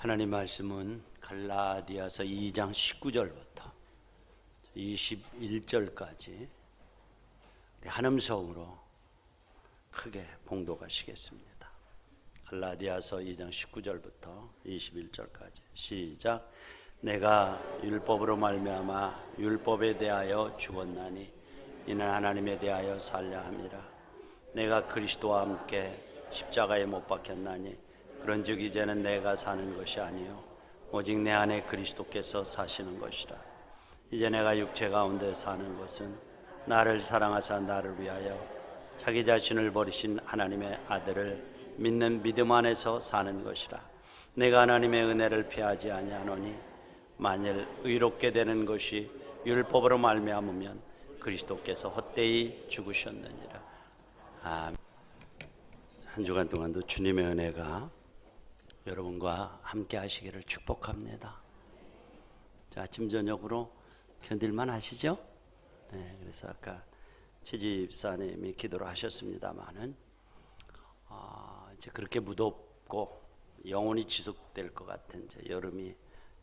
하나님 말씀은 갈라디아서 2장 19절부터 21절까지 한음성으로 크게 봉독하시겠습니다. 갈라디아서 2장 19절부터 21절까지 시작. 내가 율법으로 말미암아 율법에 대하여 죽었나니 이는 하나님에 대하여 살려 함이라. 내가 그리스도와 함께 십자가에 못 박혔나니 그런즉 이제는 내가 사는 것이 아니요 오직 내 안에 그리스도께서 사시는 것이라. 이제 내가 육체 가운데 사는 것은 나를 사랑하사 나를 위하여 자기 자신을 버리신 하나님의 아들을 믿는 믿음 안에서 사는 것이라. 내가 하나님의 은혜를 피하지 아니하노니 만일 의롭게 되는 것이 율법으로 말미암으면 그리스도께서 헛되이 죽으셨느니라. 아멘. 한 주간 동안도 주님의 은혜가 여러분과 함께 하시기를 축복합니다. 자, 아침 저녁으로 견딜만 하시죠? 네, 그래서 아까 최집사님이 기도를 하셨습니다만은 이제 그렇게 무덥고 영원히 지속될 것 같은 이제 여름이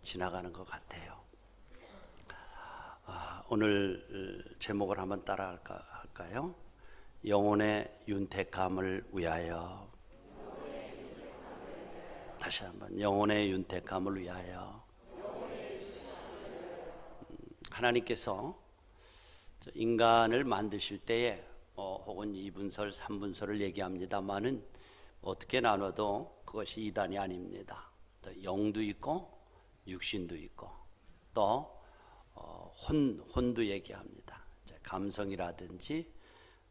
지나가는 것 같아요. 오늘 제목을 한번 따라 할까요? 영혼의 윤택함을 위하여. 다시 한번 영혼의 윤택함을 위하여. 하나님께서 인간을 만드실 때에 혹은 2분설, 3분설을 얘기합니다만은 어떻게 나눠도 그것이 이단이 아닙니다. 또 영도 있고 육신도 있고 또 혼도 얘기합니다. 감성이라든지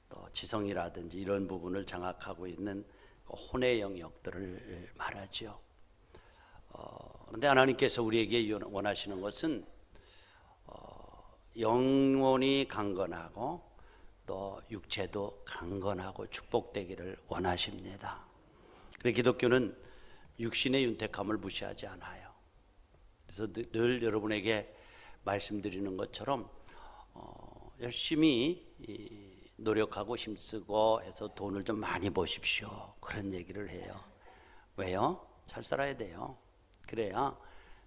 또 지성이라든지 이런 부분을 장악하고 있는 혼의 영역들을 말하죠. 그런데 하나님께서 우리에게 원하시는 것은 영혼이 강건하고 또 육체도 강건하고 축복되기를 원하십니다. 그래서 기독교는 육신의 윤택함을 무시하지 않아요. 그래서 늘 여러분에게 말씀드리는 것처럼 열심히 노력하고 힘쓰고 해서 돈을 좀 많이 버십시오. 그런 얘기를 해요. 왜요? 잘 살아야 돼요. 그래야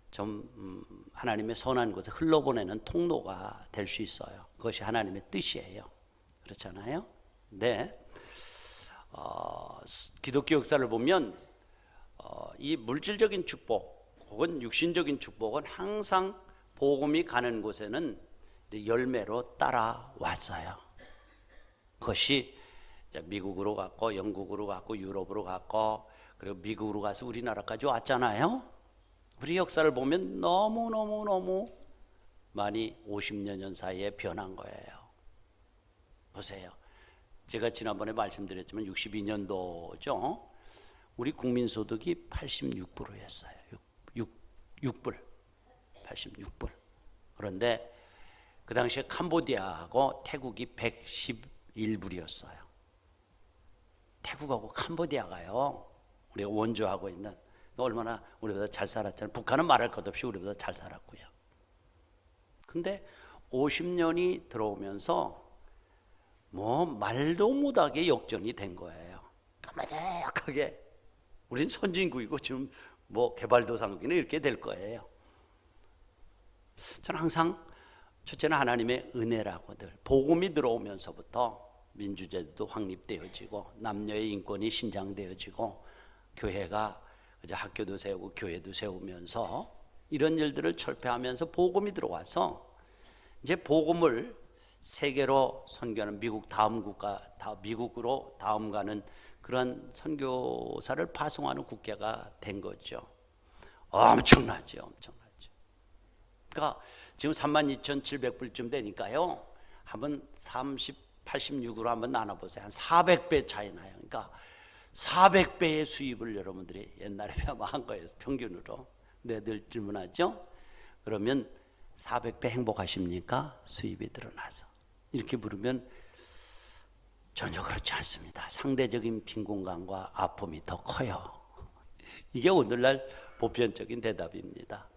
좀 하나님의 선한 곳에 흘러보내는 통로가 될 수 있어요. 그것이 하나님의 뜻이에요. 그렇잖아요? 네. 기독교 역사를 보면 이 물질적인 축복 혹은 육신적인 축복은 항상 복음이 가는 곳에는 열매로 따라왔어요. 그것이 미국으로 갔고 영국으로 갔고 유럽으로 갔고 그리고 미국으로 가서 우리나라까지 왔잖아요. 우리 역사를 보면 너무 많이 50여 년 사이에 변한 거예요. 보세요. 제가 지난번에 말씀드렸지만 62년도죠. 우리 국민소득이 86불이었어요. 6불. 86불. 그런데 그 당시에 캄보디아하고 태국이 111불이었어요. 태국하고 캄보디아가요. 우리가 원조하고 있는 얼마나 우리보다 잘 살았잖아요. 북한은 말할 것 없이 우리보다 잘 살았고요. 근데 50년이 들어오면서 말도 못하게 역전이 된 거예요. 까마득하게 우린 선진국이고 지금 개발도상국이나 이렇게 될 거예요. 저는 항상 첫째는 하나님의 은혜라고 늘 복음이 들어오면서부터 민주제도도 확립되어지고 남녀의 인권이 신장되어지고 교회가 이제 학교도 세우고 교회도 세우면서 이런 일들을 철폐하면서 복음이 들어와서 이제 복음을 세계로 선교하는 미국으로 다음 가는 그런 선교사를 파송하는 국가가 된 거죠. 엄청나죠. 그러니까 지금 32,700불쯤 되니까요. 한번 86으로 한번 나눠보세요. 한 400배 차이 나요. 그러니까 400배의 수입을 여러분들이 옛날에 한 거예요. 평균으로. 네, 늘 질문하죠. 그러면 400배 행복하십니까? 수입이 드러나서. 이렇게 물으면 전혀 그렇지 않습니다. 상대적인 빈곤감과 아픔이 더 커요. 이게 오늘날 보편적인 대답입니다.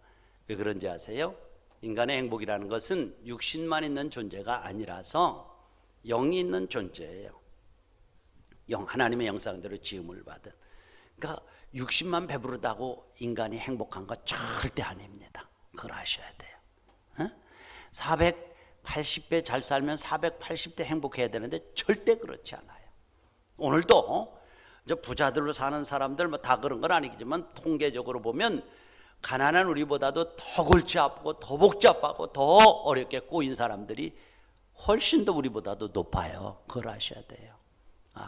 왜 그런지 아세요? 인간의 행복이라는 것은 육신만 있는 존재가 아니라서 영이 있는 존재예요. 하나님의 형상대로 지음을 받은. 그러니까 60만 배부르다고 인간이 행복한 거 절대 아닙니다. 그걸 아셔야 돼요. 480배 잘 살면 480대 행복해야 되는데 절대 그렇지 않아요. 오늘도 부자들로 사는 사람들 뭐 다 그런 건 아니겠지만 통계적으로 보면 가난한 우리보다도 더 골치 아프고 더 복잡하고 더 어렵게 꼬인 사람들이 훨씬 더 우리보다도 높아요. 그걸 아셔야 돼요.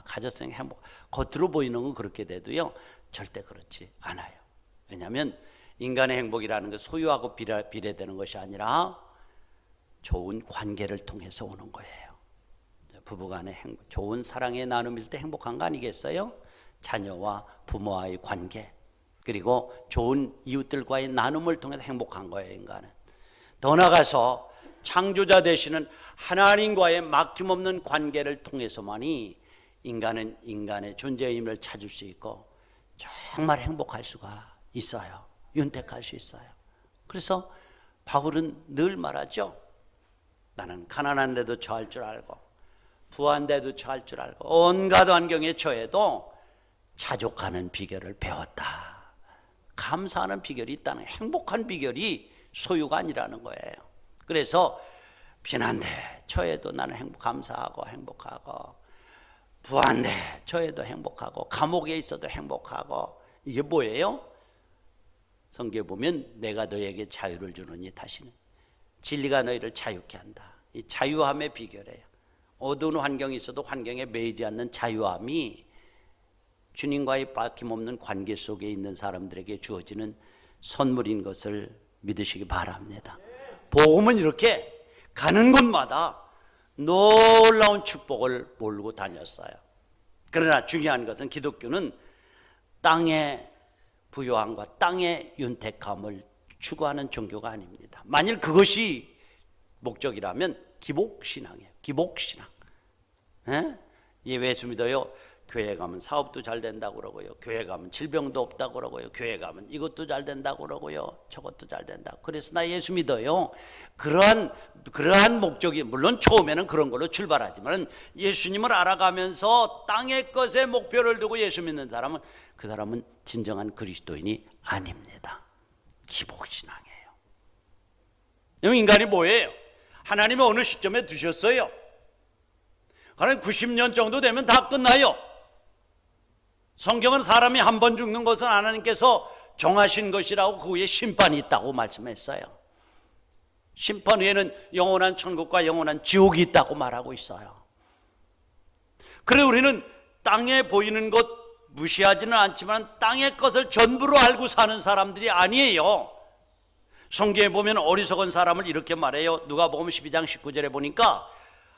가정성 행복, 겉으로 보이는 건 그렇게 돼도요 절대 그렇지 않아요. 왜냐하면 인간의 행복이라는 게 소유하고 비례되는 것이 아니라 좋은 관계를 통해서 오는 거예요. 부부간의 행복, 좋은 사랑의 나눔일 때 행복한 거 아니겠어요? 자녀와 부모와의 관계, 그리고 좋은 이웃들과의 나눔을 통해서 행복한 거예요. 인간은 더 나아가서 창조자 되시는 하나님과의 막힘없는 관계를 통해서만이 인간은 인간의 존재의 의미를 찾을 수 있고 정말 행복할 수가 있어요. 윤택할 수 있어요. 그래서 바울은 늘 말하죠. 나는 가난한데도 처할 줄 알고 부한데도 처할 줄 알고 온갖 환경에 처해도 자족하는 비결을 배웠다. 감사하는 비결이 있다는, 행복한 비결이 소유가 아니라는 거예요. 그래서 빈한데 처해도 나는 감사하고 행복하고, 부한데 처해도 행복하고, 감옥에 있어도 행복하고. 이게 뭐예요? 성경에 보면 내가 너에게 자유를 주노니 다시는 진리가 너희를 자유케 한다. 이 자유함의 비결이에요. 어두운 환경이 있어도 환경에 매이지 않는 자유함이 주님과의 빠짐없는 관계 속에 있는 사람들에게 주어지는 선물인 것을 믿으시기 바랍니다. 복음은 이렇게 가는 곳마다 놀라운 축복을 몰고 다녔어요. 그러나 중요한 것은 기독교는 땅의 부요함과 땅의 윤택함을 추구하는 종교가 아닙니다. 만일 그것이 목적이라면 기복신앙이에요. 기복신앙. 예수 믿어요. 교회 가면 사업도 잘 된다고 그러고요. 교회 가면 질병도 없다고 그러고요. 교회 가면 이것도 잘 된다고 그러고요. 저것도 잘 된다고. 그래서 나 예수 믿어요. 그러한 목적이, 물론 처음에는 그런 걸로 출발하지만 예수님을 알아가면서 땅의 것에 목표를 두고 예수 믿는 사람은 그 사람은 진정한 그리스도인이 아닙니다. 기복신앙이에요. 인간이 뭐예요? 하나님이 어느 시점에 두셨어요. 하나님 90년 정도 되면 다 끝나요. 성경은 사람이 한 번 죽는 것은 하나님께서 정하신 것이라고 그 후에 심판이 있다고 말씀했어요. 심판 후에는 영원한 천국과 영원한 지옥이 있다고 말하고 있어요. 그래 우리는 땅에 보이는 것 무시하지는 않지만 땅의 것을 전부로 알고 사는 사람들이 아니에요. 성경에 보면 어리석은 사람을 이렇게 말해요. 누가복음 12장 19절에 보니까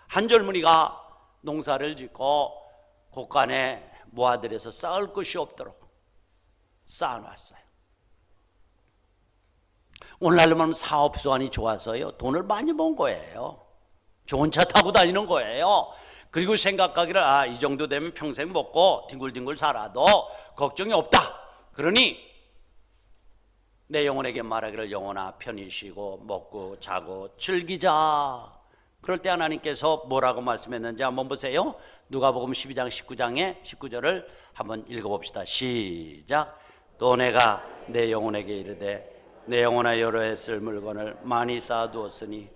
한 젊은이가 농사를 짓고 곳간에 모아들여서 쌓을 것이 없도록 쌓아놨어요. 오늘날로 말하면 사업수완이 좋아서요 돈을 많이 번 거예요. 좋은 차 타고 다니는 거예요. 그리고 생각하기를 이 정도 되면 평생 먹고 뒹굴뒹굴 살아도 걱정이 없다. 그러니 내 영혼에게 말하기를 영혼아 편히 쉬고 먹고 자고 즐기자. 그럴 때 하나님께서 뭐라고 말씀했는지 한번 보세요. 누가복음 12장 19절을 한번 읽어봅시다. 시작. 또 내가 내 영혼에게 이르되 내 영혼아 여러 해 쓸 물건을 많이 쌓아두었으니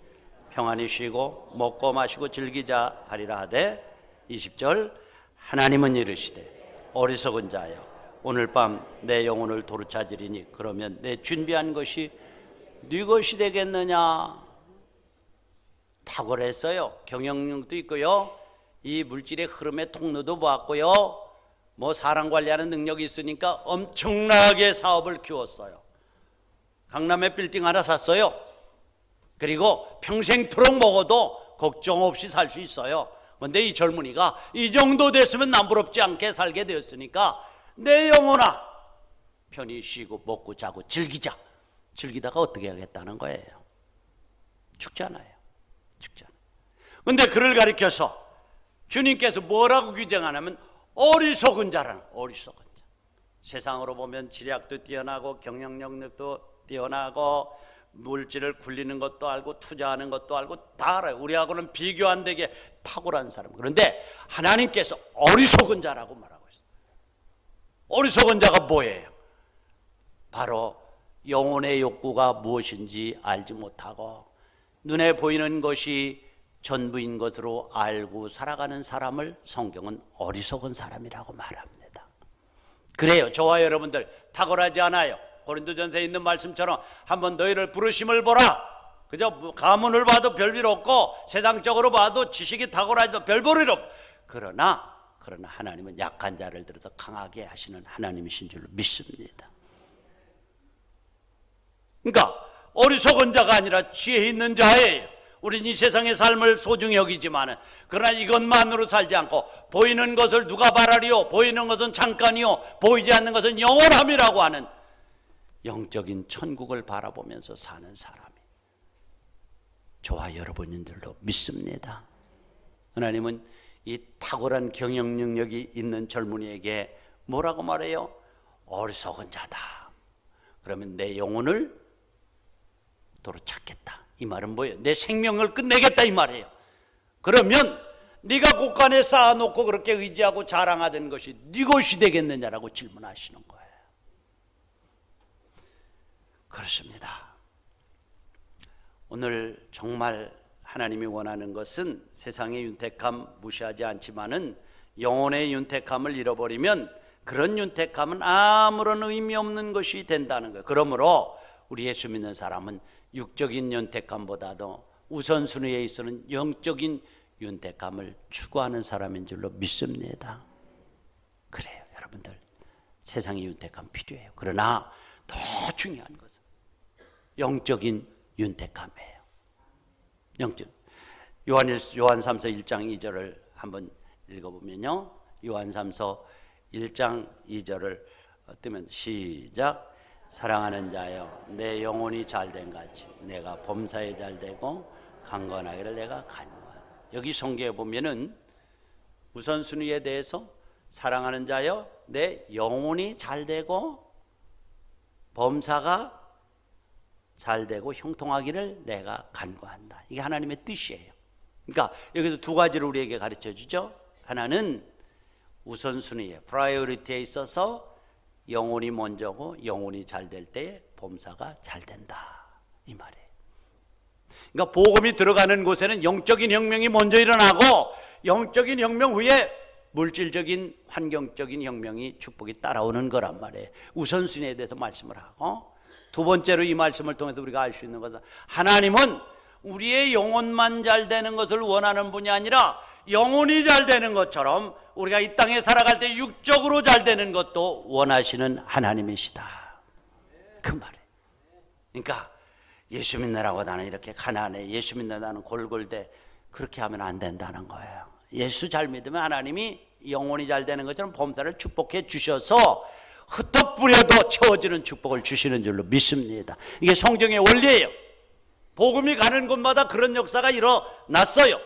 평안히 쉬고 먹고 마시고 즐기자 하리라 하되 20절 하나님은 이르시되 어리석은 자여 오늘 밤 내 영혼을 도로 찾으리니 그러면 내 준비한 것이 네 것이 되겠느냐. 탁월했어요. 경영력도 있고요. 이 물질의 흐름의 통로도 보았고요. 뭐 사람 관리하는 능력이 있으니까 엄청나게 사업을 키웠어요. 강남에 빌딩 하나 샀어요. 그리고 평생토록 먹어도 걱정 없이 살 수 있어요. 그런데 이 젊은이가 이 정도 됐으면 남부럽지 않게 살게 되었으니까 내 영혼아 편히 쉬고 먹고 자고 즐기자. 즐기다가 어떻게 하겠다는 거예요? 죽잖아요. 그런데 그를 가리켜서 주님께서 뭐라고 규정하냐면 어리석은 자라는, 어리석은 자. 세상으로 보면 지략도 뛰어나고 경영력도 뛰어나고 물질을 굴리는 것도 알고 투자하는 것도 알고 다 알아요. 우리하고는 비교 안 되게 탁월한 사람. 그런데 하나님께서 어리석은 자라고 말하고 있어요. 어리석은 자가 뭐예요? 바로 영혼의 욕구가 무엇인지 알지 못하고 눈에 보이는 것이 전부인 것으로 알고 살아가는 사람을 성경은 어리석은 사람이라고 말합니다. 그래요. 저와 여러분들 탁월하지 않아요. 고린도전서에 있는 말씀처럼 한번 너희를 부르심을 보라. 그저 가문을 봐도 별일 없고 세상적으로 봐도 지식이 탁월하지도 별 볼일 없고 그러나 하나님은 약한 자를 들어서 강하게 하시는 하나님이신 줄로 믿습니다. 그러니까 어리석은 자가 아니라 지혜 있는 자예요. 우린 이 세상의 삶을 소중히 여기지만 그러나 이것만으로 살지 않고 보이는 것을 누가 바라리요? 보이는 것은 잠깐이요 보이지 않는 것은 영원함이라고 하는 영적인 천국을 바라보면서 사는 사람이 저와 여러분들로 믿습니다. 하나님은 이 탁월한 경영 능력이 있는 젊은이에게 뭐라고 말해요? 어리석은 자다. 그러면 내 영혼을 도로 찾겠다. 이 말은 뭐예요? 내 생명을 끝내겠다 이 말이에요. 그러면 네가 곳간에 쌓아놓고 그렇게 의지하고 자랑하던 것이 네 것이 되겠느냐라고 질문하시는 거예요. 그렇습니다. 오늘 정말 하나님이 원하는 것은 세상의 윤택함 무시하지 않지만은 영혼의 윤택함을 잃어버리면 그런 윤택함은 아무런 의미 없는 것이 된다는 거예요. 그러므로 우리 예수 믿는 사람은 육적인 윤택함보다도 우선순위에 있어서는 영적인 윤택함을 추구하는 사람인 줄로 믿습니다. 그래요, 여러분들. 세상의 윤택함 필요해요. 그러나 더 중요한 것은 영적인 윤택함이에요. 영적. 요한 3서 1장 2절을 한번 읽어보면요. 요한 3서 1장 2절을 뜨면 시작. 사랑하는 자여 내 영혼이 잘된 같이 내가 범사에 잘되고 강건하기를 내가 간구하노라. 여기 성경에 보면은 우선순위에 대해서 사랑하는 자여 내 영혼이 잘되고 범사가 잘되고 형통하기를 내가 간구한다. 이게 하나님의 뜻이에요. 그러니까 여기서 두 가지를 우리에게 가르쳐 주죠. 하나는 우선순위에 프라이어리티에 있어서 영혼이 먼저고 영혼이 잘 될 때에 범사가 잘 된다 이 말이에요. 그러니까 복음이 들어가는 곳에는 영적인 혁명이 먼저 일어나고 영적인 혁명 후에 물질적인 환경적인 혁명이 축복이 따라오는 거란 말이에요. 우선순위에 대해서 말씀을 하고 두 번째로 이 말씀을 통해서 우리가 알 수 있는 것은 하나님은 우리의 영혼만 잘 되는 것을 원하는 분이 아니라 영혼이 잘 되는 것처럼 우리가 이 땅에 살아갈 때 육적으로 잘 되는 것도 원하시는 하나님이시다 그 말이에요. 그러니까 예수 믿느라고 나는 이렇게 가난해, 예수 믿느라고 나는 골골대, 그렇게 하면 안 된다는 거예요. 예수 잘 믿으면 하나님이 영혼이 잘 되는 것처럼 범사를 축복해 주셔서 흩어뿌려도 채워지는 축복을 주시는 줄로 믿습니다. 이게 성경의 원리예요. 복음이 가는 곳마다 그런 역사가 일어났어요.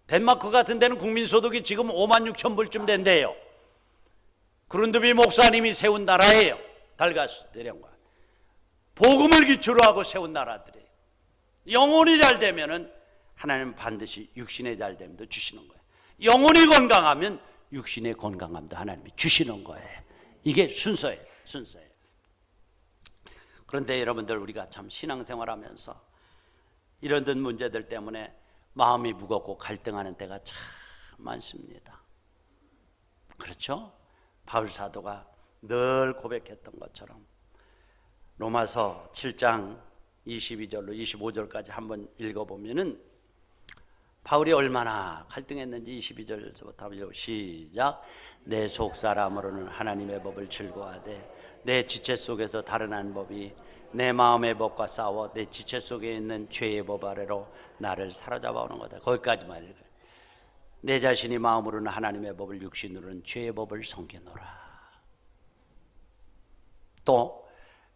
덴마크 같은 데는 국민소득이 지금 5만 6천 불쯤 된대요. 그룬드비 목사님이 세운 나라예요. 달가스 대령과 복음을 기초로 하고 세운 나라들이에요. 영혼이 잘 되면은 하나님은 반드시 육신의 잘됨도 주시는 거예요. 영혼이 건강하면 육신의 건강함도 하나님이 주시는 거예요. 이게 순서예요. 그런데 여러분들 우리가 참 신앙생활하면서 이런 문제들 때문에 마음이 무겁고 갈등하는 때가 참 많습니다. 그렇죠? 바울 사도가 늘 고백했던 것처럼 로마서 7장 22절로 25절까지 한번 읽어보면은 바울이 얼마나 갈등했는지 22절부터 시작. 내 속사람으로는 하나님의 법을 즐거워하되 내 지체 속에서 다른 한 법이 내 마음의 법과 싸워 내 지체 속에 있는 죄의 법 아래로 나를 사로잡아 오는 거다. 거기까지만 읽어요. 내 자신이 마음으로는 하나님의 법을 육신으로는 죄의 법을 섬기노라. 또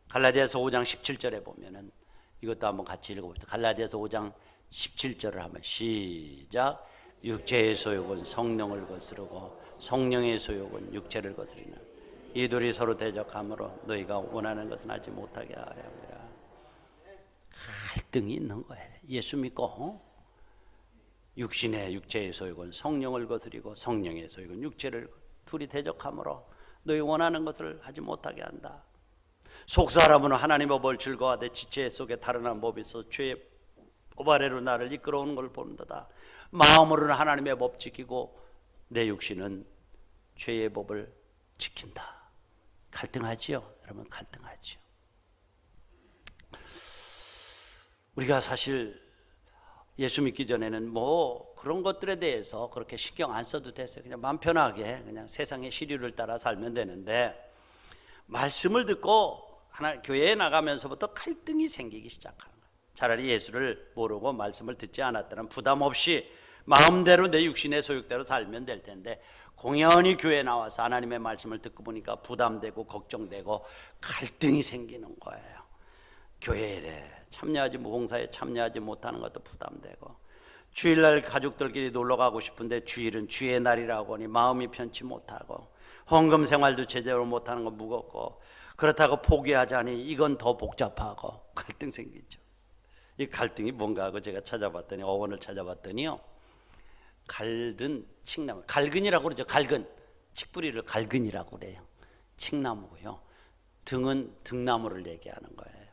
갈라디아서 5장 17절에 보면은 이것도 한번 같이 읽어봅시다. 갈라디아서 5장 17절을 하면 시작. 육체의 소욕은 성령을 거스르고 성령의 소욕은 육체를 거스리는 이 둘이 서로 대적함으로 너희가 원하는 것은 하지 못하게 하려 함이라. 갈등이 있는 거예요. 예수 믿고 육체의 소욕은 성령을 거스리고 성령의 소욕은 육체를 둘이 대적함으로 너희 원하는 것을 하지 못하게 한다. 속사람은 하나님의 법을 즐거워하되 지체 속에 다른 법이 있어 죄의 법 아래로 나를 이끌어오는 걸 보는도다. 마음으로는 하나님의 법 지키고 내 육신은 죄의 법을 지킨다. 갈등하지요? 여러분, 갈등하지요. 우리가 사실 예수 믿기 전에는 뭐 그런 것들에 대해서 그렇게 신경 안 써도 됐어요. 그냥 마음 편하게 그냥 세상의 시류를 따라 살면 되는데, 말씀을 듣고 교회에 나가면서부터 갈등이 생기기 시작하는 거예요. 차라리 예수를 모르고 말씀을 듣지 않았다면 부담 없이 마음대로 내 육신의 소욕대로 살면 될 텐데, 공연히 교회에 나와서 하나님의 말씀을 듣고 보니까 부담되고 걱정되고 갈등이 생기는 거예요. 교회에 참여하지, 봉사에 참여하지 못하는 것도 부담되고, 주일날 가족들끼리 놀러 가고 싶은데 주일은 주의 날이라고 하니 마음이 편치 못하고, 헌금 생활도 제대로 못하는 건 무겁고, 그렇다고 포기하자니 이건 더 복잡하고 갈등 생기죠. 이 갈등이 뭔가 하고 제가 찾아봤더니, 어원을 찾아봤더니요, 갈든 칡나무, 갈근이라고 그러죠. 갈근, 칡뿌리를 갈근이라고 그래요. 칡나무고요. 등은 등나무를 얘기하는 거예요.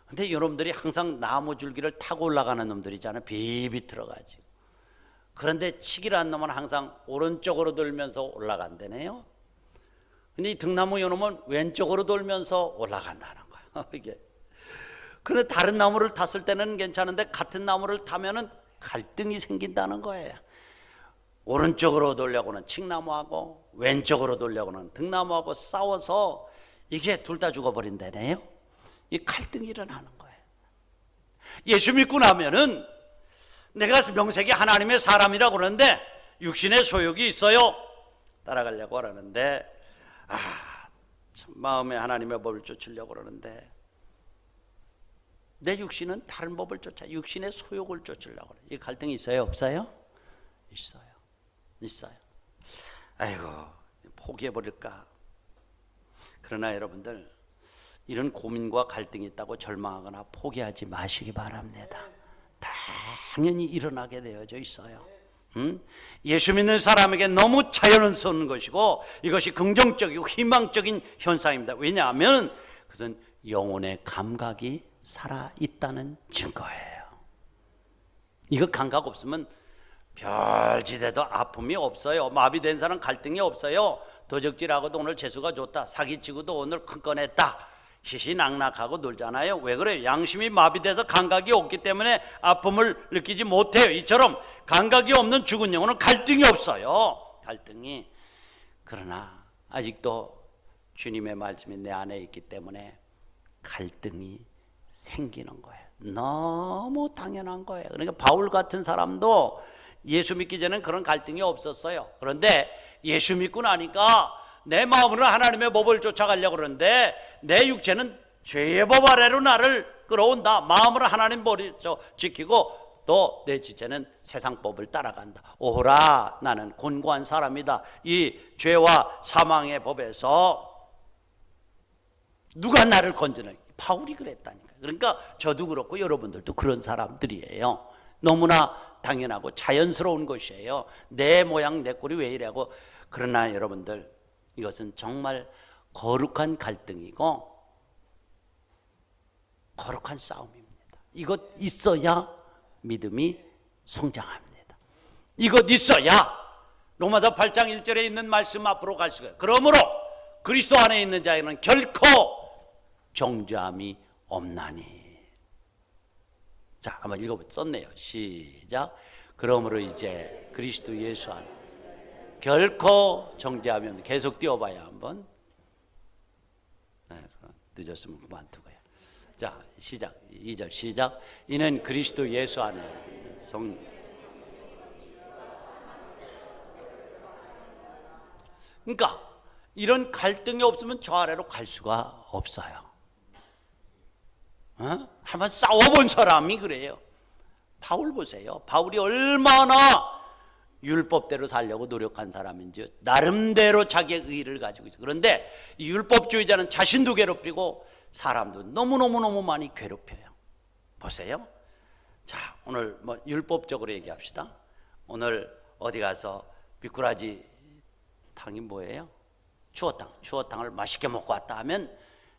근데 여러분들이 항상 나무 줄기를 타고 올라가는 놈들이잖아요. 비비틀어가지고. 그런데 칡이라는 놈은 항상 오른쪽으로 돌면서 올라간다네요. 근데 이 등나무 요놈은 왼쪽으로 돌면서 올라간다는 거예요. 이게. 그런데 다른 나무를 탔을 때는 괜찮은데 같은 나무를 타면은 갈등이 생긴다는 거예요. 오른쪽으로 돌려고는 칡나무하고 왼쪽으로 돌려고는 등나무하고 싸워서 이게 둘 다 죽어버린다네요. 이 갈등이 일어나는 거예요. 예수 믿고 나면은 내가 명색이 하나님의 사람이라고 그러는데 육신의 소욕이 있어요. 따라가려고 하는데 참 마음에 하나님의 법을 쫓으려고 그러는데 내 육신은 다른 법을 쫓아 육신의 소욕을 쫓으려고 그래요. 이 갈등이 있어요? 없어요? 있어요. 아이고, 포기해버릴까. 그러나 여러분들, 이런 고민과 갈등이 있다고 절망하거나 포기하지 마시기 바랍니다. 당연히 일어나게 되어져 있어요. 예수 믿는 사람에게 너무 자연스러운 것이고 이것이 긍정적이고 희망적인 현상입니다. 왜냐하면 그것은 영혼의 감각이 살아있다는 증거예요. 이거 감각 없으면 별지대도 아픔이 없어요. 마비된 사람 갈등이 없어요. 도적질하고도 오늘 재수가 좋다. 사기치고도 오늘 큰 건 했다. 시시낙낙하고 놀잖아요. 왜 그래요? 양심이 마비돼서 감각이 없기 때문에 아픔을 느끼지 못해요. 이처럼 감각이 없는 죽은 영혼은 갈등이 없어요. 갈등이. 그러나 아직도 주님의 말씀이 내 안에 있기 때문에 갈등이 생기는 거예요. 너무 당연한 거예요. 그러니까 바울 같은 사람도 예수 믿기 전에는 그런 갈등이 없었어요. 그런데 예수 믿고 나니까 내 마음으로 하나님의 법을 쫓아가려고 그러는데 내 육체는 죄의 법 아래로 나를 끌어온다. 마음으로 하나님 법을 지키고 또 내 지체는 세상 법을 따라간다. 오호라, 나는 곤고한 사람이다. 이 죄와 사망의 법에서 누가 나를 건져내? 바울이 그랬다니까. 그러니까 저도 그렇고 여러분들도 그런 사람들이에요. 너무나 당연하고 자연스러운 것이에요. 내 모양 내 꼴이 왜 이래고. 그러나 여러분들, 이것은 정말 거룩한 갈등이고 거룩한 싸움입니다. 이것 있어야 믿음이 성장합니다. 이것 있어야 로마서 8장 1절에 있는 말씀 앞으로 갈 수가 있어요. 그러므로 그리스도 안에 있는 자에는 결코 정죄함이 없나니. 자, 한번 읽어보세요. 썼네요. 시작. 그러므로 이제 그리스도 예수 안에 결코 정죄함이 없는. 계속 띄워봐야 한번. 네, 늦었으면 그만두고요. 자, 시작. 2절 시작. 이는 그리스도 예수 안에 그러니까 이런 갈등이 없으면 저 아래로 갈 수가 없어요. 한번 싸워본 사람이 그래요. 바울 보세요. 바울이 얼마나 율법대로 살려고 노력한 사람인지 나름대로 자기의 의의를 가지고 있어요. 그런데 이 율법주의자는 자신도 괴롭히고 사람도 너무너무 많이 괴롭혀요. 보세요. 자, 오늘 뭐 율법적으로 얘기합시다. 오늘 어디 가서 미꾸라지 탕이 뭐예요? 추어탕을 맛있게 먹고 왔다 하면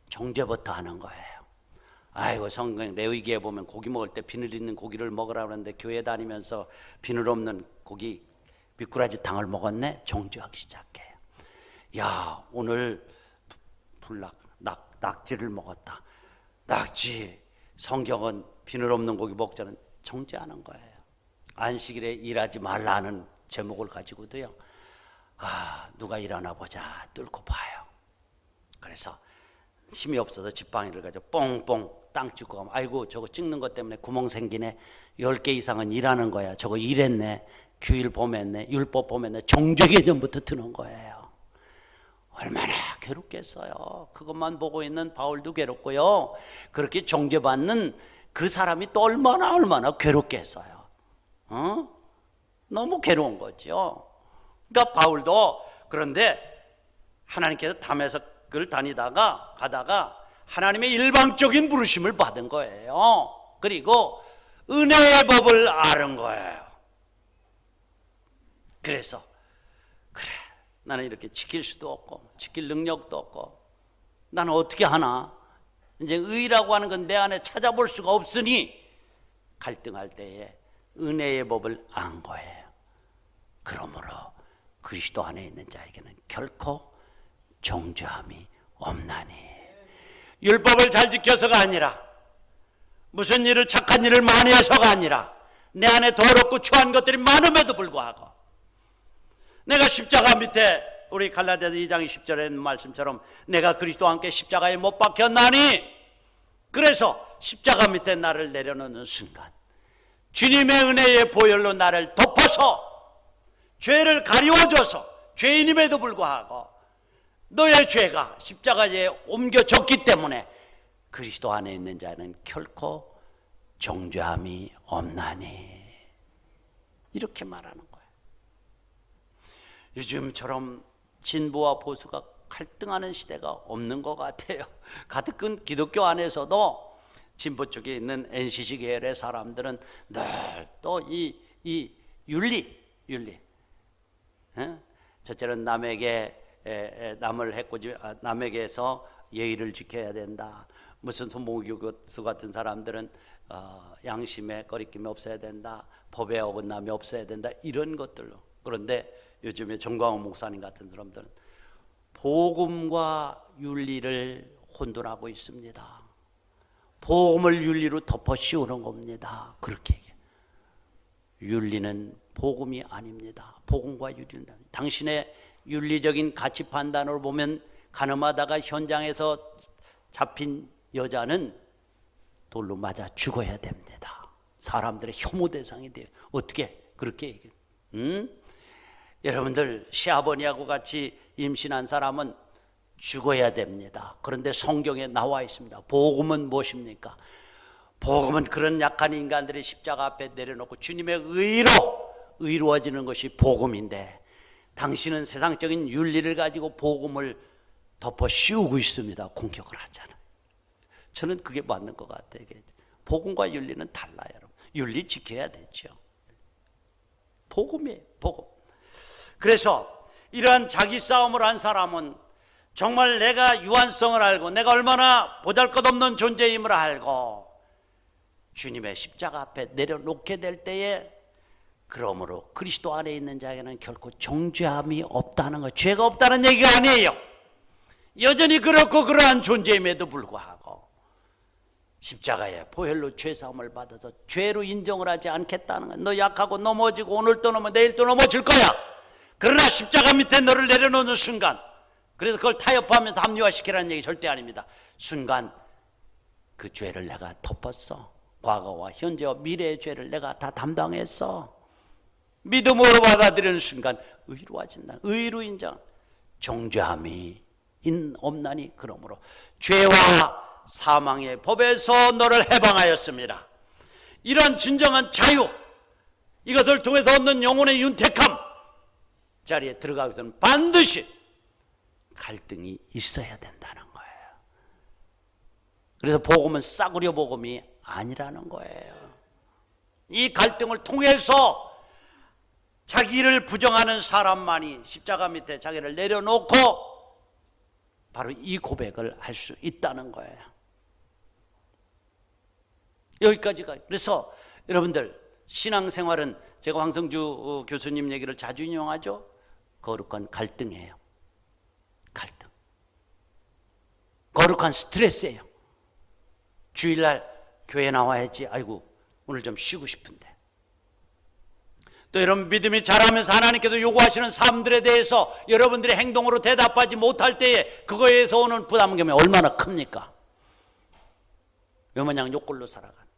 정죄부터 하는 거예요. 아이고, 성경 레위기에 보면 고기 먹을 때 비늘 있는 고기를 먹으라 그러는데 교회 다니면서 비늘 없는 고기 미꾸라지 탕을 먹었네. 정죄하기 시작해요. 야, 오늘 낙지를 먹었다. 낙지, 성경은 비늘 없는 고기 먹자는 정죄하는 거예요. 안식일에 일하지 말라는 제목을 가지고도요, 누가 일하나 보자 뚫고 봐요. 그래서 힘이 없어서 지팡이를 가지고 뽕뽕 땅 찍고 가면, 아이고 저거 찍는 것 때문에 구멍 생기네. 10개 이상은 일하는 거야. 저거 일했네. 규일 범했네. 율법 범했네. 정죄 개념부터 드는 거예요. 얼마나 괴롭겠어요. 그것만 보고 있는 바울도 괴롭고요, 그렇게 정죄받는 그 사람이 또 얼마나 괴롭겠어요. 너무 괴로운 거죠. 그러니까 바울도, 그런데 하나님께서 다메섹을 가다가 하나님의 일방적인 부르심을 받은 거예요. 그리고 은혜의 법을 아는 거예요. 그래서 그래, 나는 이렇게 지킬 수도 없고 지킬 능력도 없고 나는 어떻게 하나, 이제 의라고 하는 건 내 안에 찾아볼 수가 없으니 갈등할 때에 은혜의 법을 안 거예요. 그러므로 그리스도 안에 있는 자에게는 결코 정죄함이 없나니. 율법을 잘 지켜서가 아니라, 무슨 일을 착한 일을 많이 해서가 아니라, 내 안에 더럽고 추한 것들이 많음에도 불구하고 내가 십자가 밑에, 우리 갈라디아서 2장 10절에 있는 말씀처럼 내가 그리스도와 함께 십자가에 못 박혔나니, 그래서 십자가 밑에 나를 내려놓는 순간 주님의 은혜의 보혈로 나를 덮어서 죄를 가리워줘서, 죄인임에도 불구하고 너의 죄가 십자가에 옮겨졌기 때문에 그리스도 안에 있는 자는 결코 정죄함이 없나니, 이렇게 말하는 거예요. 요즘처럼 진보와 보수가 갈등하는 시대가 없는 것 같아요. 가뜩은 기독교 안에서도 진보 쪽에 있는 NCC 계열의 사람들은 늘 또 이 윤리, 첫째는 남에게서 예의를 지켜야 된다. 무슨 손봉규 교수 같은 사람들은 양심에 거리낌이 없어야 된다. 법에 어긋남이 없어야 된다. 이런 것들로. 그런데 요즘에 정광훈 목사님 같은 사람들은 복음과 윤리를 혼돈하고 있습니다. 복음을 윤리로 덮어 씌우는 겁니다. 그렇게 얘기해요. 윤리는 복음이 아닙니다. 복음과 윤리는, 당신의 윤리적인 가치 판단으로 보면 가늠하다가 현장에서 잡힌 여자는 돌로 맞아 죽어야 됩니다. 사람들의 혐오 대상이 돼요. 어떻게 그렇게 얘기해요? 여러분들, 시아버니하고 같이 임신한 사람은 죽어야 됩니다. 그런데 성경에 나와 있습니다. 복음은 무엇입니까? 복음은 그런 약한 인간들이 십자가 앞에 내려놓고 주님의 의로 의로워지는 것이 복음인데, 당신은 세상적인 윤리를 가지고 복음을 덮어 씌우고 있습니다. 공격을 하잖아요. 저는 그게 맞는 것 같아요. 복음과 윤리는 달라요, 여러분. 윤리 지켜야 되죠. 복음이에요, 복음. 그래서 이러한 자기 싸움을 한 사람은 정말 내가 유한성을 알고 내가 얼마나 보잘것없는 존재임을 알고 주님의 십자가 앞에 내려놓게 될 때에, 그러므로 그리스도 안에 있는 자에게는 결코 정죄함이 없다는 것, 죄가 없다는 얘기가 아니에요. 여전히 그렇고 그러한 존재임에도 불구하고 십자가에 보혈로 죄사함을 받아서 죄로 인정을 하지 않겠다는 것. 너 약하고 넘어지고 오늘 또 넘어 내일 또 넘어질 거야. 그러나 십자가 밑에 너를 내려놓는 순간, 그래서 그걸 타협하면서 합리화시키라는 얘기 절대 아닙니다. 순간 그 죄를 내가 덮었어. 과거와 현재와 미래의 죄를 내가 다 담당했어. 믿음으로 받아들이는 순간 의로워진다. 의로 인정. 정죄함이 없나니, 그러므로 죄와 사망의 법에서 너를 해방하였습니다. 이런 진정한 자유, 이것을 통해서 얻는 영혼의 윤택함 자리에 들어가기 위해서는 반드시 갈등이 있어야 된다는 거예요. 그래서 복음은 싸구려 복음이 아니라는 거예요. 이 갈등을 통해서 자기를 부정하는 사람만이 십자가 밑에 자기를 내려놓고 바로 이 고백을 할 수 있다는 거예요. 여기까지가. 그래서 여러분들 신앙생활은 제가 황성주 교수님 얘기를 자주 인용하죠. 거룩한 갈등이에요. 갈등. 거룩한 스트레스예요. 주일날 교회 나와야지. 아이고 오늘 좀 쉬고 싶은데. 또 여러분 믿음이 자라면서 하나님께서 요구하시는 삶들에 대해서 여러분들의 행동으로 대답하지 못할 때에 그거에서 오는 부담감이 얼마나 큽니까? 요마냥 욕걸로 살아가는.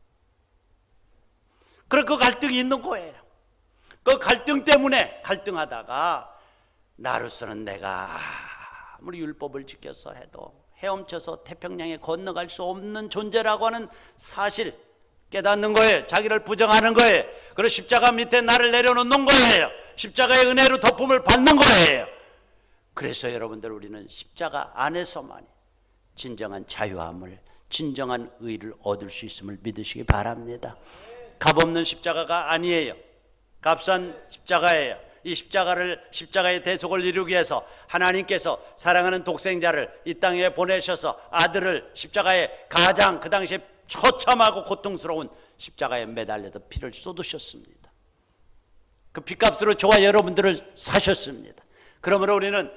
그래 그 갈등이 있는 거예요. 그 갈등 때문에 갈등하다가 나로서는 내가 아무리 율법을 지켜서 해도 헤엄쳐서 태평양에 건너갈 수 없는 존재라고 하는 사실 깨닫는 거예요. 자기를 부정하는 거예요. 그리고 십자가 밑에 나를 내려놓는 거예요. 십자가의 은혜로 덮음을 받는 거예요. 그래서 여러분들 우리는 십자가 안에서만이 진정한 자유함을, 진정한 의를 얻을 수 있음을 믿으시기 바랍니다. 값없는 십자가가 아니에요. 값싼 십자가예요. 이 십자가의 대속을 이루기 위해서 하나님께서 사랑하는 독생자를 이 땅에 보내셔서 아들을 십자가에 가장 그 당시에 처참하고 고통스러운 십자가에 매달려서 피를 쏟으셨습니다. 그 피값으로 저와 여러분들을 사셨습니다. 그러므로 우리는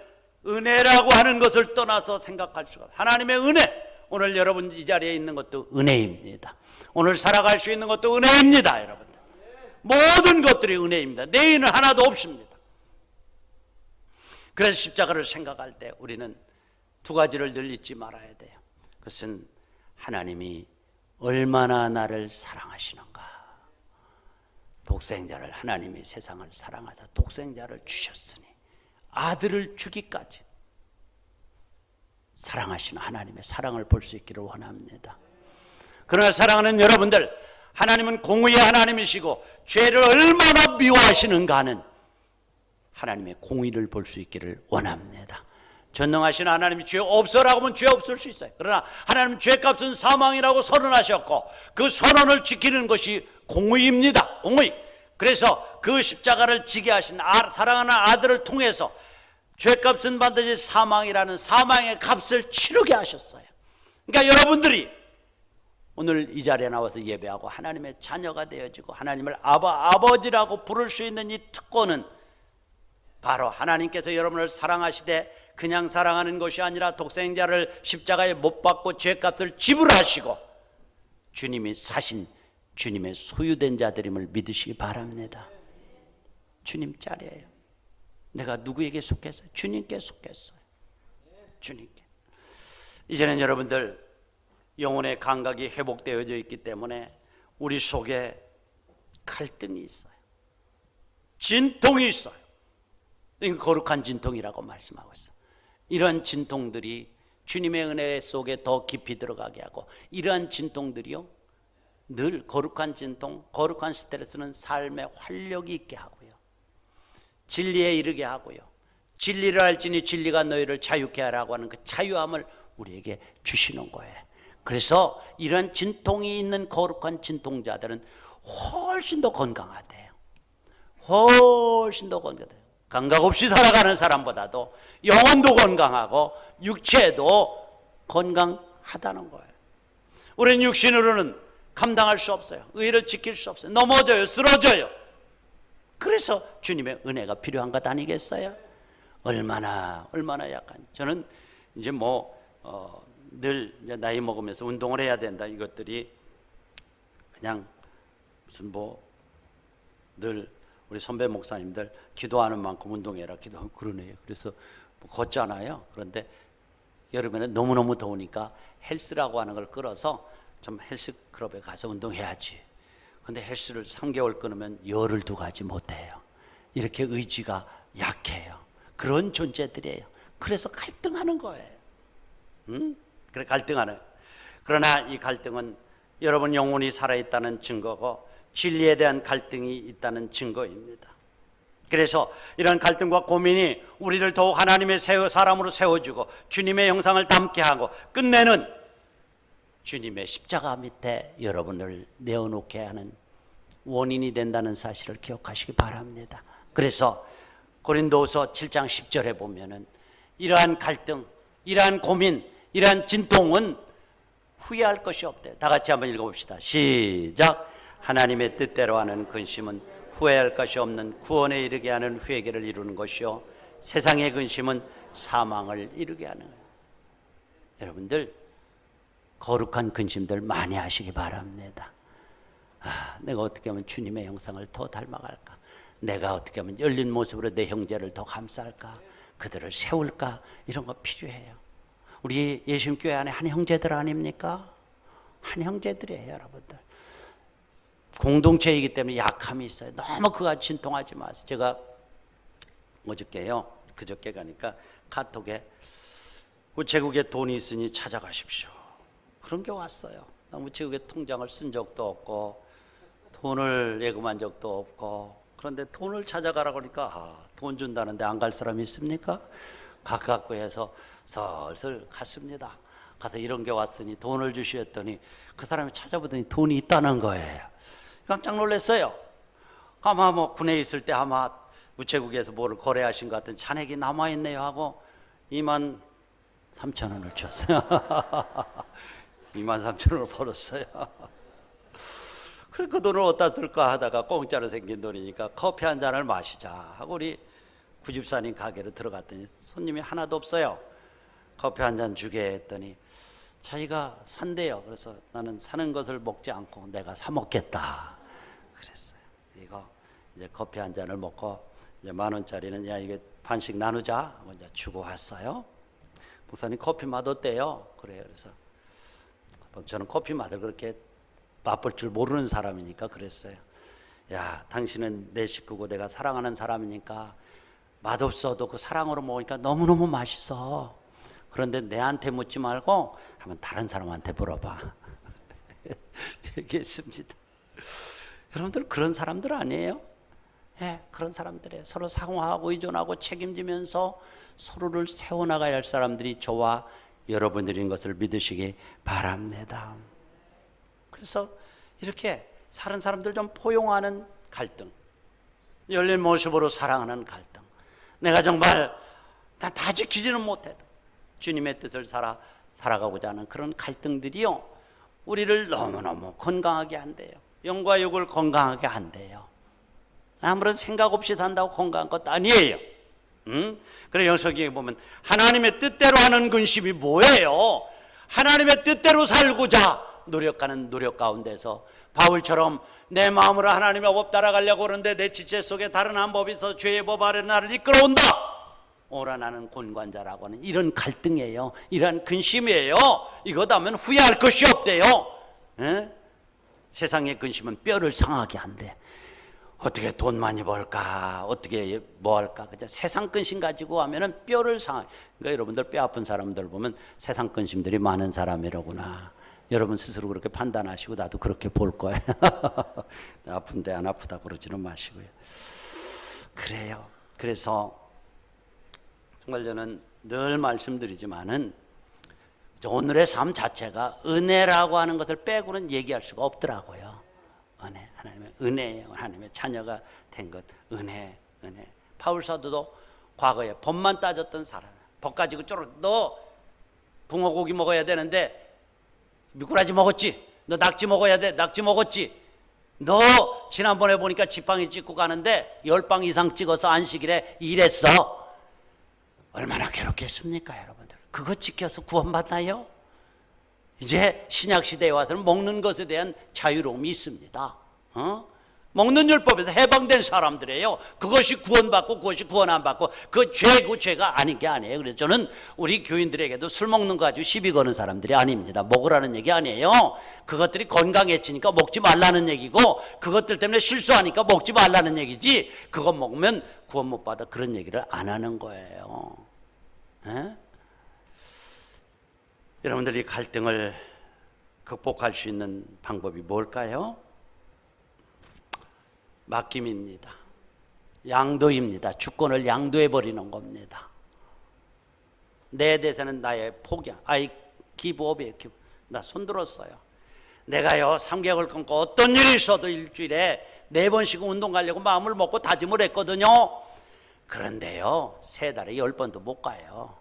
은혜라고 하는 것을 떠나서 생각할 수가 없어요. 하나님의 은혜, 오늘 여러분 이 자리에 있는 것도 은혜입니다. 오늘 살아갈 수 있는 것도 은혜입니다. 여러분들 모든 것들이 은혜입니다. 내인은 하나도 없습니다. 그래서 십자가를 생각할 때 우리는 두 가지를 늘 잊지 말아야 돼요. 그것은 하나님이 얼마나 나를 사랑하시는가. 독생자를, 하나님이 세상을 사랑하사 독생자를 주셨으니 아들을 주기까지 사랑하시는 하나님의 사랑을 볼 수 있기를 원합니다. 그러나 사랑하는 여러분들, 하나님은 공의의 하나님이시고 죄를 얼마나 미워하시는가 하는 하나님의 공의를 볼 수 있기를 원합니다. 전능하신 하나님이 죄 없어라고 하면 죄 없을 수 있어요. 그러나 하나님은 죄값은 사망이라고 선언하셨고 그 선언을 지키는 것이 공의입니다. 공의. 그래서 그 십자가를 지게 하신 사랑하는 아들을 통해서 죄값은 반드시 사망이라는 사망의 값을 치르게 하셨어요. 그러니까 여러분들이 오늘 이 자리에 나와서 예배하고 하나님의 자녀가 되어지고 하나님을 아버지라고 부를 수 있는 이 특권은 바로 하나님께서 여러분을 사랑하시되 그냥 사랑하는 것이 아니라 독생자를 십자가에 못 박고 죄값을 지불하시고 주님이 사신 주님의 소유된 자들임을 믿으시기 바랍니다. 주님 자리예요. 내가 누구에게 속했어요? 주님께 속했어요. 주님께. 이제는 여러분들 영혼의 감각이 회복되어져 있기 때문에 우리 속에 갈등이 있어요. 진통이 있어요. 이건 거룩한 진통이라고 말씀하고 있어요. 이런 진통들이 주님의 은혜 속에 더 깊이 들어가게 하고, 이러한 진통들이요 늘 거룩한 진통, 거룩한 스트레스는 삶에 활력이 있게 하고요, 진리에 이르게 하고요, 진리를 알지니 진리가 너희를 자유케 하라고 하는 그 자유함을 우리에게 주시는 거예요. 그래서 이런 진통이 있는 거룩한 진통자들은 훨씬 더 건강하대요. 훨씬 더 건강해요. 감각 없이 살아가는 사람보다도 영혼도 건강하고 육체도 건강하다는 거예요. 우리는 육신으로는 감당할 수 없어요. 의를 지킬 수 없어요. 넘어져요. 쓰러져요. 그래서 주님의 은혜가 필요한 것 아니겠어요? 얼마나 약한. 저는 이제 늘 이제 나이 먹으면서 운동을 해야 된다, 이것들이 그냥 무슨 늘 우리 선배 목사님들 기도하는 만큼 운동해라, 기도하면 그러네요. 그래서 걷잖아요. 그런데 여름에는 너무너무 더우니까 헬스라고 하는 걸 끌어서 좀 헬스클럽에 가서 운동해야지. 근데 헬스를 3개월 끊으면 열을 두 가지 못해요. 이렇게 의지가 약해요. 그런 존재들이에요. 그래서 갈등하는 거예요. 그래, 갈등하는. 그러나 이 갈등은 여러분 영혼이 살아있다는 증거고 진리에 대한 갈등이 있다는 증거입니다. 그래서 이런 갈등과 고민이 우리를 더욱 하나님의 사람으로 세워주고 주님의 형상을 담게 하고 끝내는 주님의 십자가 밑에 여러분을 내어놓게 하는 원인이 된다는 사실을 기억하시기 바랍니다. 그래서 고린도후서 7장 10절에 보면은 이러한 갈등, 이러한 고민, 이러한 진통은 후회할 것이 없대요. 다 같이 한번 읽어봅시다. 시작. 하나님의 뜻대로 하는 근심은 후회할 것이 없는 구원에 이르게 하는 회개를 이루는 것이요 세상의 근심은 사망을 이루게 하는 거예요. 여러분들 거룩한 근심들 많이 하시기 바랍니다. 내가 어떻게 하면 주님의 형상을 더 닮아갈까? 내가 어떻게 하면 열린 모습으로 내 형제를 더 감싸할까? 그들을 세울까? 이런 거 필요해요. 우리 예수님교회 안에 한 형제들 아닙니까? 한 형제들이에요, 여러분들. 공동체이기 때문에 약함이 있어요. 너무 그가 진통하지 마세요. 제가 그저께 가니까 카톡에 우체국에 돈이 있으니 찾아가십시오. 그런 게 왔어요. 나 우체국에 통장을 쓴 적도 없고 돈을 예금한 적도 없고, 그런데 돈을 찾아가라고 하니까 돈 준다는데 안 갈 사람이 있습니까? 가깝고 해서 슬슬 갔습니다. 가서 이런 게 왔으니 돈을 주시었더니 그 사람이 찾아보더니 돈이 있다는 거예요. 깜짝 놀랐어요. 아마 군에 있을 때 아마 우체국에서 뭐를 거래하신 것 같은 잔액이 남아있네요 하고 23,000원을 줬어요. 23,000원을 벌었어요. 그래 그 돈을 어디다 쓸까 하다가 공짜로 생긴 돈이니까 커피 한 잔을 마시자 하고 우리 구집사님 가게로 들어갔더니 손님이 하나도 없어요. 커피 한 잔 주게 했더니 자기가 산대요. 그래서 나는 사는 것을 먹지 않고 내가 사 먹겠다 그랬어요. 그리고 이제 커피 한 잔을 먹고 이제 10,000원짜리는 야 이게 반씩 나누자 하고 이제 주고 왔어요. 목사님 커피 맛 어때요? 그래요. 그래서 저는 커피 맛을 그렇게 맛볼 줄 모르는 사람이니까 그랬어요. 야 당신은 내 식구고 내가 사랑하는 사람이니까 맛없어도 그 사랑으로 먹으니까 너무너무 맛있어. 그런데 내한테 묻지 말고 한번 다른 사람한테 물어봐. 얘기했습니다. 여러분들 그런 사람들 아니에요? 예, 그런 사람들이에요. 서로 상호하고 의존하고 책임지면서 서로를 세워나가야 할 사람들이 저와 여러분들인 것을 믿으시기 바랍니다. 그래서 이렇게 사는 사람들 좀 포용하는 갈등, 열린 모습으로 사랑하는 갈등, 내가 정말 다 지키지는 못해도 주님의 뜻을 살아가고자 하는 그런 갈등들이요 우리를 너무너무 건강하게 한대요. 영과 육을 건강하게 한대요. 아무런 생각 없이 산다고 건강한 것도 아니에요. 그래 여기에 보면 하나님의 뜻대로 하는 근심이 뭐예요? 하나님의 뜻대로 살고자 노력하는 노력 가운데서 바울처럼 내 마음으로 하나님의 법 따라가려고 하는데 내 지체 속에 다른 한 법이 있어 죄의 법 아래 나를 이끌어온다. 오라 나는 곤관자라고 하는 이런 갈등이에요. 이런 근심이에요. 이거다 하면 후회할 것이 없대요. 에? 세상의 근심은 뼈를 상하게 한대. 어떻게 돈 많이 벌까? 어떻게 뭐 할까? 그냥 세상 근심 가지고 하면은 뼈를 상하게. 그러니까 여러분들 뼈 아픈 사람들 보면 세상 근심들이 많은 사람이라구나. 여러분 스스로 그렇게 판단하시고 나도 그렇게 볼 거예요. 아픈데 안 아프다고 그러지는 마시고요. 그래요. 그래서 정말 저는 늘 말씀드리지만은 오늘의 삶 자체가 은혜라고 하는 것을 빼고는 얘기할 수가 없더라고요. 은혜, 하나님의 은혜예요. 하나님의 자녀가 된 것, 은혜. 바울 사도도 과거에 법만 따졌던 사람, 법 가지고 쪼르 너 붕어고기 먹어야 되는데 미꾸라지 먹었지? 너 낙지 먹어야 돼? 낙지 먹었지? 너 지난번에 보니까 지팡이 찍고 가는데 10방 이상 찍어서 안식일에 일했어. 얼마나 괴롭겠습니까 여러분들? 그거 지켜서 구원받나요? 이제 신약시대에 와서는 먹는 것에 대한 자유로움이 있습니다. 먹는 율법에서 해방된 사람들이에요. 그것이 구원받고 그것이 구원 안 받고 그 죄가 아닌 게 아니에요. 그래서 저는 우리 교인들에게도 술 먹는 거 가지고 시비 거는 사람들이 아닙니다. 먹으라는 얘기 아니에요. 그것들이 건강해지니까 먹지 말라는 얘기고 그것들 때문에 실수하니까 먹지 말라는 얘기지 그거 먹으면 구원 못 받아 그런 얘기를 안 하는 거예요. 에? 여러분들이 갈등을 극복할 수 있는 방법이 뭘까요? 맡김입니다. 양도입니다. 주권을 양도해 버리는 겁니다. 내 대세는 나의 포기야. I give up이에요. 나 손들었어요. 내가요 3개월 끊고 어떤 일이 있어도 일주일에 4번씩 운동 가려고 마음을 먹고 다짐을 했거든요. 그런데요 3달에 10번도 못 가요.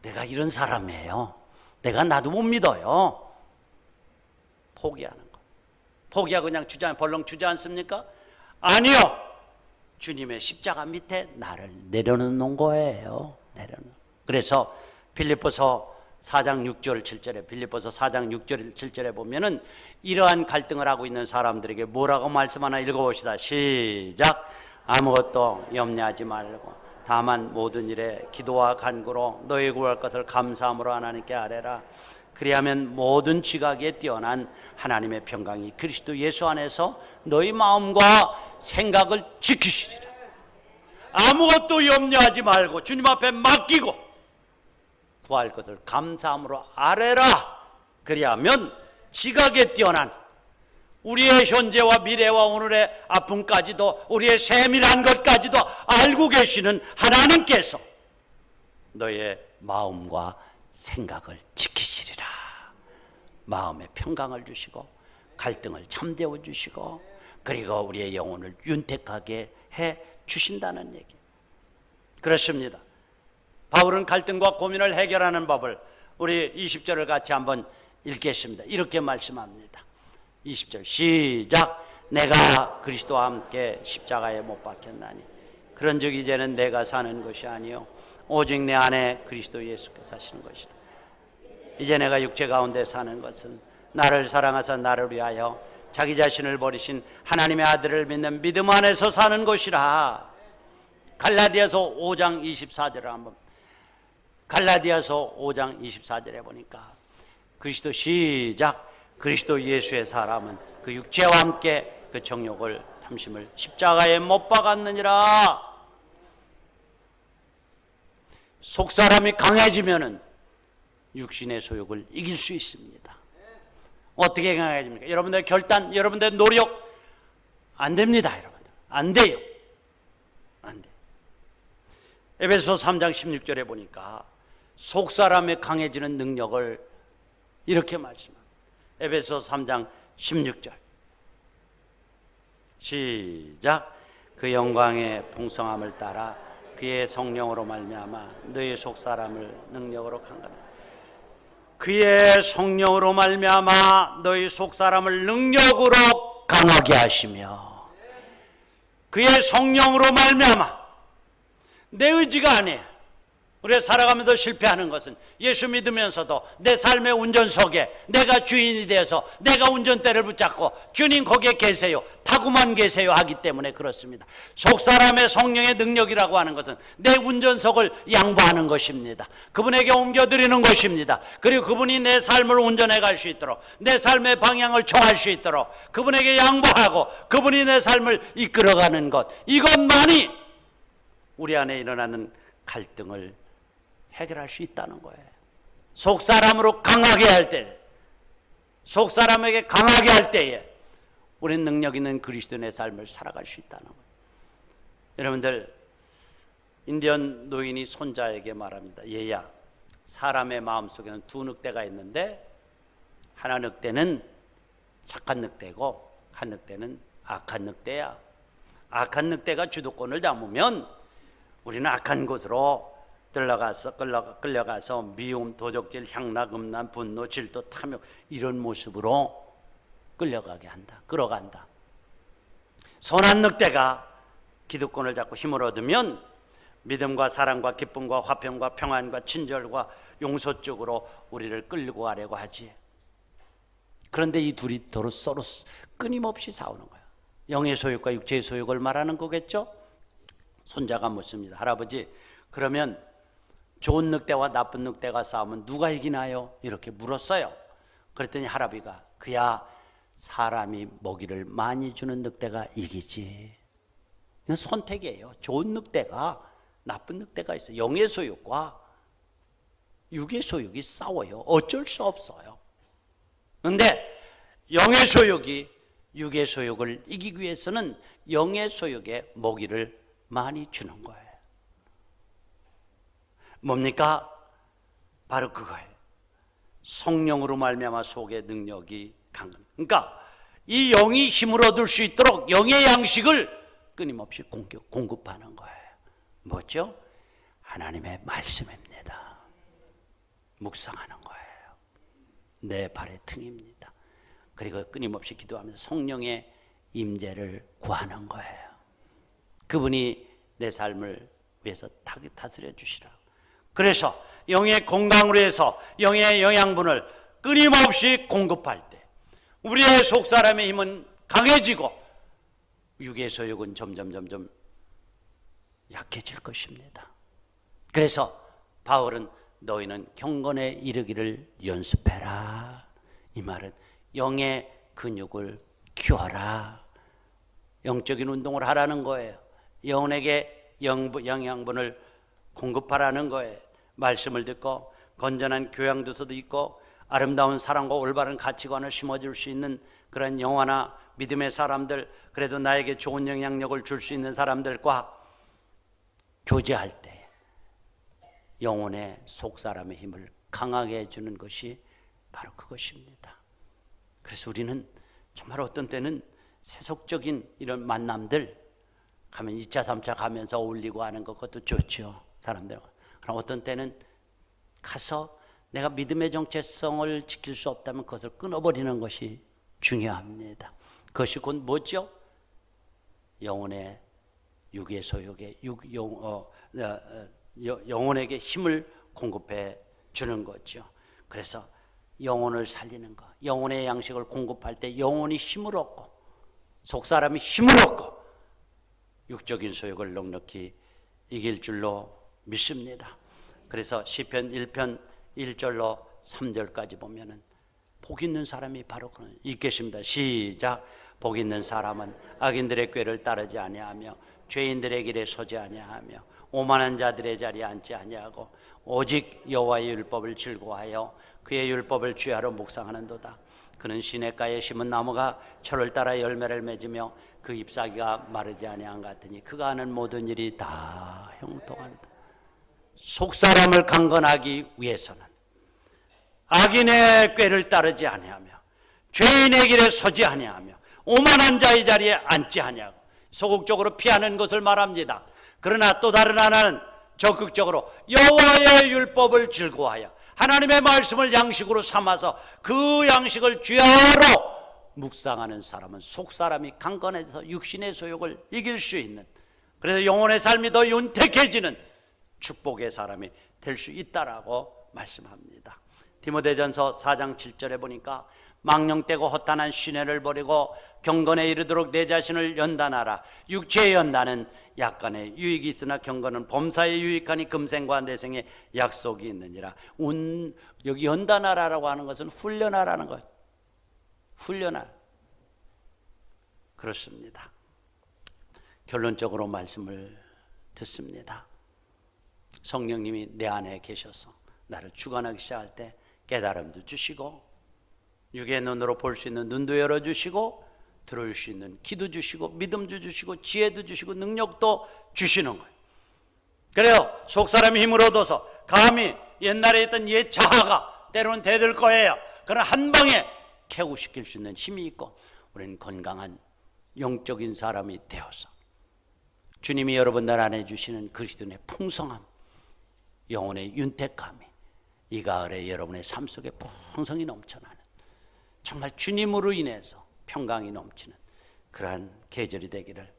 내가 이런 사람이에요. 내가 나도 못 믿어요. 포기하는 거. 포기하고 그냥 벌렁 주지 않습니까? 아니요. 주님의 십자가 밑에 나를 내려놓는 거예요. 그래서 빌립보서 4장 6절 7절에 빌립보서 4장 6절 7절에 보면은 이러한 갈등을 하고 있는 사람들에게 뭐라고 말씀하나 읽어봅시다. 시작. 아무것도 염려하지 말고 다만 모든 일에 기도와 간구로 너희 구할 것을 감사함으로 하나님께 아뢰라. 그리하면 모든 지각에 뛰어난 하나님의 평강이 그리스도 예수 안에서 너희 마음과 생각을 지키시리라. 아무것도 염려하지 말고 주님 앞에 맡기고 구할 것을 감사함으로 아뢰라. 그리하면 지각에 뛰어난 우리의 현재와 미래와 오늘의 아픔까지도 우리의 세밀한 것까지도 알고 계시는 하나님께서 너의 마음과 생각을 지키시리라. 마음의 평강을 주시고 갈등을 잠재워 주시고 그리고 우리의 영혼을 윤택하게 해 주신다는 얘기. 그렇습니다. 바울은 갈등과 고민을 해결하는 법을 우리 20절을 같이 한번 읽겠습니다. 이렇게 말씀합니다. 20절 시작. 내가 그리스도와 함께 십자가에 못 박혔나니 그런즉 이제는 내가 사는 것이 아니요 오직 내 안에 그리스도 예수께서 사시는 것이라. 이제 내가 육체 가운데 사는 것은 나를 사랑하사 나를 위하여 자기 자신을 버리신 하나님의 아들을 믿는 믿음 안에서 사는 것이라. 갈라디아서 5장 24절을 한번 갈라디아서 5장 24절에 보니까 그리스도 시작. 그리스도 예수의 사람은 그 육체와 함께 그 정욕을 탐심을 십자가에 못 박았느니라. 속사람이 강해지면은 육신의 소욕을 이길 수 있습니다. 어떻게 강해집니까? 여러분들의 결단, 여러분들의 노력 안 됩니다. 여러분들 안 돼요. 안 돼. 에베소 3장 16절에 보니까 속사람의 강해지는 능력을 이렇게 말씀합니다. 에베소 3장 16절 시작. 그 영광의 풍성함을 따라 그의 성령으로 말미암아 너희 속사람을 능력으로 강건하라. 그의 성령으로 말미암아 너희 속사람을 능력으로 강하게 하시며 그의 성령으로 말미암아 내 의지가 아니에요. 우리가 살아가면서 실패하는 것은 예수 믿으면서도 내 삶의 운전석에 내가 주인이 되어서 내가 운전대를 붙잡고 주님 거기에 계세요, 타고만 계세요 하기 때문에 그렇습니다. 속사람의 성령의 능력이라고 하는 것은 내 운전석을 양보하는 것입니다. 그분에게 옮겨드리는 것입니다. 그리고 그분이 내 삶을 운전해 갈 수 있도록 내 삶의 방향을 정할 수 있도록 그분에게 양보하고 그분이 내 삶을 이끌어가는 것, 이것만이 우리 안에 일어나는 갈등을 해결할 수 있다는 거예요. 속사람으로 강하게 할 때, 속사람에게 강하게 할 때에 우리는 능력 있는 그리스도인의 삶을 살아갈 수 있다는 거예요. 여러분들, 인디언 노인이 손자에게 말합니다. 얘야, 사람의 마음속에는 두 늑대가 있는데 하나 늑대는 착한 늑대고 한 늑대는 악한 늑대야. 악한 늑대가 주도권을 잡으면 우리는 악한 곳으로 끌려가서 미움, 도적질, 향락, 음란, 분노, 질투, 탐욕 이런 모습으로 끌려가게 한다. 끌어간다. 선한 늑대가 기득권을 잡고 힘을 얻으면 믿음과 사랑과 기쁨과 화평과 평안과 친절과 용서 쪽으로 우리를 끌고 가려고 하지. 그런데 이 둘이 서로 끊임없이 싸우는 거야. 영의 소욕과 육체의 소욕을 말하는 거겠죠? 손자가 묻습니다. 할아버지, 그러면 좋은 늑대와 나쁜 늑대가 싸우면 누가 이기나요? 이렇게 물었어요. 그랬더니 할아버지가 그야 사람이 먹이를 많이 주는 늑대가 이기지. 이건 선택이에요. 좋은 늑대가 나쁜 늑대가 있어요. 영의 소욕과 육의 소욕이 싸워요. 어쩔 수 없어요. 그런데 영의 소욕이 육의 소욕을 이기기 위해서는 영의 소욕에 먹이를 많이 주는 거예요. 뭡니까? 바로 그거예요. 성령으로 말미암아 속의 능력이 강건. 그러니까 이 영이 힘을 얻을 수 있도록 영의 양식을 끊임없이 공급하는 거예요. 뭐죠? 하나님의 말씀입니다. 묵상하는 거예요. 내 발의 등입니다. 그리고 끊임없이 기도하면서 성령의 임재를 구하는 거예요. 그분이 내 삶을 위해서 다스려 주시라고. 그래서 영의 건강으로 해서 영의 영양분을 끊임없이 공급할 때 우리의 속사람의 힘은 강해지고 육의 소욕은 점점 약해질 것입니다. 그래서 바울은 너희는 경건에 이르기를 연습해라. 이 말은 영의 근육을 키워라. 영적인 운동을 하라는 거예요. 영혼에게 영양분을 공급하라는 거예요. 말씀을 듣고 건전한 교양도서도 있고 아름다운 사랑과 올바른 가치관을 심어줄 수 있는 그런 영화나 믿음의 사람들, 그래도 나에게 좋은 영향력을 줄 수 있는 사람들과 교제할 때 영혼의 속사람의 힘을 강하게 해주는 것이 바로 그것입니다. 그래서 우리는 정말 어떤 때는 세속적인 이런 만남들 가면 2차 3차 가면서 어울리고 하는 그것도 좋죠, 사람들. 그럼 어떤 때는 가서 내가 믿음의 정체성을 지킬 수 없다면 그것을 끊어버리는 것이 중요합니다. 그것이 곧 뭐죠? 영혼의 육의 소욕에 영혼에게 힘을 공급해 주는 거죠. 그래서 영혼을 살리는 것, 영혼의 양식을 공급할 때 영혼이 힘을 얻고 속사람이 힘을 얻고 육적인 소욕을 넉넉히 이길 줄로 믿습니다. 그래서 시편 1편 1절로 3절까지 보면은 복 있는 사람이 바로 그런 읽겠습니다. 시작. 복 있는 사람은 악인들의 꾀를 따르지 아니하며 죄인들의 길에 서지 아니하며 오만한 자들의 자리에 앉지 아니하고 오직 여호와의 율법을 즐거워하여 그의 율법을 주야로 묵상하는도다. 그는 시냇가에 심은 나무가 철을 따라 열매를 맺으며 그 잎사귀가 마르지 아니한 같으니 그가 하는 모든 일이 다 형통하리다. 속사람을 강건하기 위해서는 악인의 꾀를 따르지 아니하며 죄인의 길에 서지 아니하며 오만한 자의 자리에 앉지 아니하고 소극적으로 피하는 것을 말합니다. 그러나 또 다른 하나는 적극적으로 여호와의 율법을 즐거워하여 하나님의 말씀을 양식으로 삼아서 그 양식을 주야로 묵상하는 사람은 속사람이 강건해져서 육신의 소욕을 이길 수 있는, 그래서 영혼의 삶이 더 윤택해지는 축복의 사람이 될 수 있다라고 말씀합니다. 디모데전서 4장 7절에 보니까 망령되고 허탄한 시내를 버리고 경건에 이르도록 내 자신을 연단하라. 육체의 연단은 약간의 유익이 있으나 경건은 범사에 유익하니 금생과 내생에 약속이 있느니라. 여기 연단하라라고 하는 것은 훈련하라는 것. 훈련하. 그렇습니다. 결론적으로 말씀을 듣습니다. 성령님이 내 안에 계셔서 나를 주관하기 시작할 때 깨달음도 주시고 육의 눈으로 볼 수 있는 눈도 열어주시고 들을 수 있는 귀도 주시고 믿음도 주시고 지혜도 주시고 능력도 주시는 거예요. 그래요. 속사람이 힘을 얻어서 감히 옛날에 있던 옛 자아가 때로는 대들 거예요. 그러나 한 방에 쾌구시킬 수 있는 힘이 있고 우리는 건강한 영적인 사람이 되어서 주님이 여러분들 안에 주시는 그리스도의 풍성함, 영혼의 윤택함이 이 가을에 여러분의 삶 속에 풍성히 넘쳐나는, 정말 주님으로 인해서 평강이 넘치는 그러한 계절이 되기를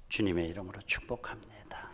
주님의 이름으로 축복합니다.